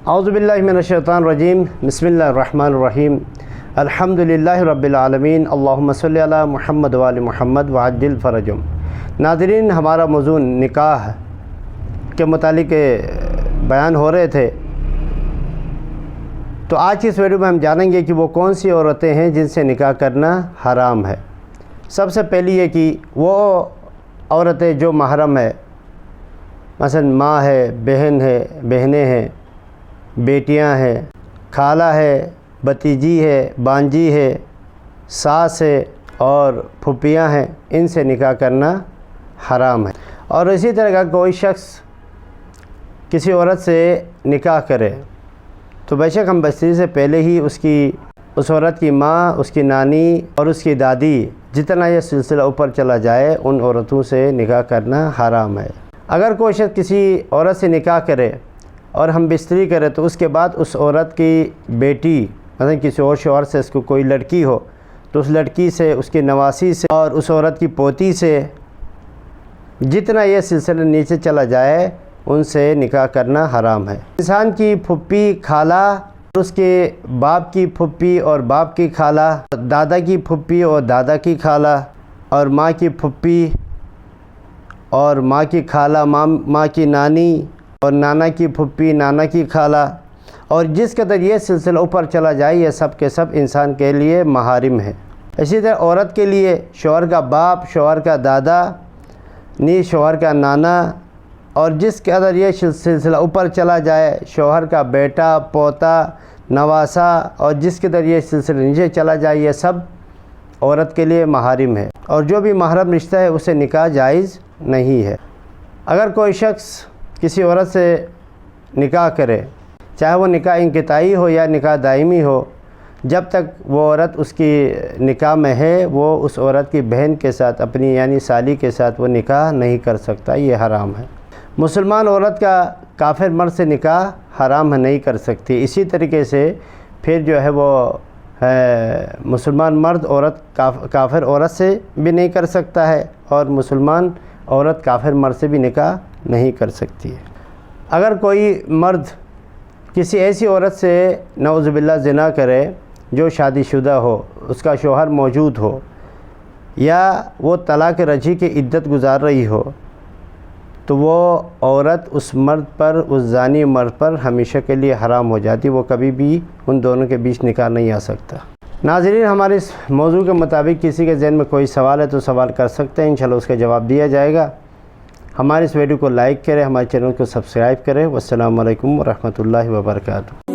اعوذ باللہ من الشیطان الرجیم بسم اللہ الرحمن الرحیم الحمدللہ رب العالمین اللہم صلی علی محمد وآل محمد وعجل فرجہم۔ ناظرین، ہمارا موضوع نکاح کے متعلق بیان ہو رہے تھے، تو آج کی اس ویڈیو میں ہم جانیں گے کہ وہ کون سی عورتیں ہیں جن سے نکاح کرنا حرام ہے۔ سب سے پہلی ہے کہ وہ عورتیں جو محرم ہے، مثلا ماں ہے، بہنیں ہیں، بیٹیاں ہیں، خالہ ہے، بھتیجی ہے، بانجی ہے، ساس ہے اور پھوپھیاں ہیں، ان سے نکاح کرنا حرام ہے۔ اور اسی طرح کا کوئی شخص کسی عورت سے نکاح کرے تو بے شک ہم بچی سے پہلے ہی اس عورت کی ماں، اس کی نانی اور اس کی دادی، جتنا یہ سلسلہ اوپر چلا جائے، ان عورتوں سے نکاح کرنا حرام ہے۔ اگر کوئی شخص کسی عورت سے نکاح کرے اور ہم بستری کریں تو اس کے بعد اس عورت کی بیٹی، مثلا کسی اور شوہر سے اس کو کوئی لڑکی ہو تو اس لڑکی سے، اس کی نواسی سے اور اس عورت کی پوتی سے، جتنا یہ سلسلہ نیچے چلا جائے، ان سے نکاح کرنا حرام ہے۔ انسان کی پھوپھی، خالہ، اس کے باپ کی پھوپھی اور باپ کی خالہ، دادا کی پھوپھی اور دادا کی خالہ، اور ماں کی پھوپھی اور ماں کی خالہ، ماں کی نانی اور نانا کی پھوپھی، نانا کی خالہ، اور جس قدر یہ سلسلہ اوپر چلا جائے، یہ سب کے سب انسان کے لیے محارم ہے۔ اسی طرح عورت کے لیے شوہر کا باپ، شوہر کا دادا، نیز شوہر کا نانا، اور جس قدر یہ سلسلہ اوپر چلا جائے، شوہر کا بیٹا، پوتا، نواسا، اور جس قدر یہ سلسلہ نیچے چلا جائے، یہ سب عورت کے لیے محارم ہے، اور جو بھی محرم رشتہ ہے اسے نکاح جائز نہیں ہے۔ اگر کوئی شخص کسی عورت سے نکاح کرے، چاہے وہ نکاح انقطاعی ہو یا نکاح دائمی ہو، جب تک وہ عورت اس کی نکاح میں ہے، وہ اس عورت کی بہن کے ساتھ، اپنی یعنی سالی کے ساتھ وہ نکاح نہیں کر سکتا، یہ حرام ہے۔ مسلمان عورت کا کافر مرد سے نکاح حرام نہیں کر سکتی۔ اسی طریقے سے پھر جو ہے وہ مسلمان مرد کافر عورت سے بھی نہیں کر سکتا ہے، اور مسلمان عورت کافر مرد سے بھی نکاح نہیں کر سکتی ہے۔ اگر کوئی مرد کسی ایسی عورت سے نعوذ باللہ زنا کرے جو شادی شدہ ہو، اس کا شوہر موجود ہو، یا وہ طلاق رجعی کی عدت گزار رہی ہو، تو وہ عورت اس مرد پر، اس زانی مرد پر ہمیشہ کے لیے حرام ہو جاتی، وہ کبھی بھی ان دونوں کے بیچ نکاح نہیں آ سکتا۔ ناظرین، ہمارے اس موضوع کے مطابق کسی کے ذہن میں کوئی سوال ہے تو سوال کر سکتے ہیں، انشاءاللہ اس کا جواب دیا جائے گا۔ ہمارے اس ویڈیو کو لائک کریں، ہمارے چینل کو سبسکرائب کریں۔ والسلام علیکم ورحمۃ اللہ وبرکاتہ۔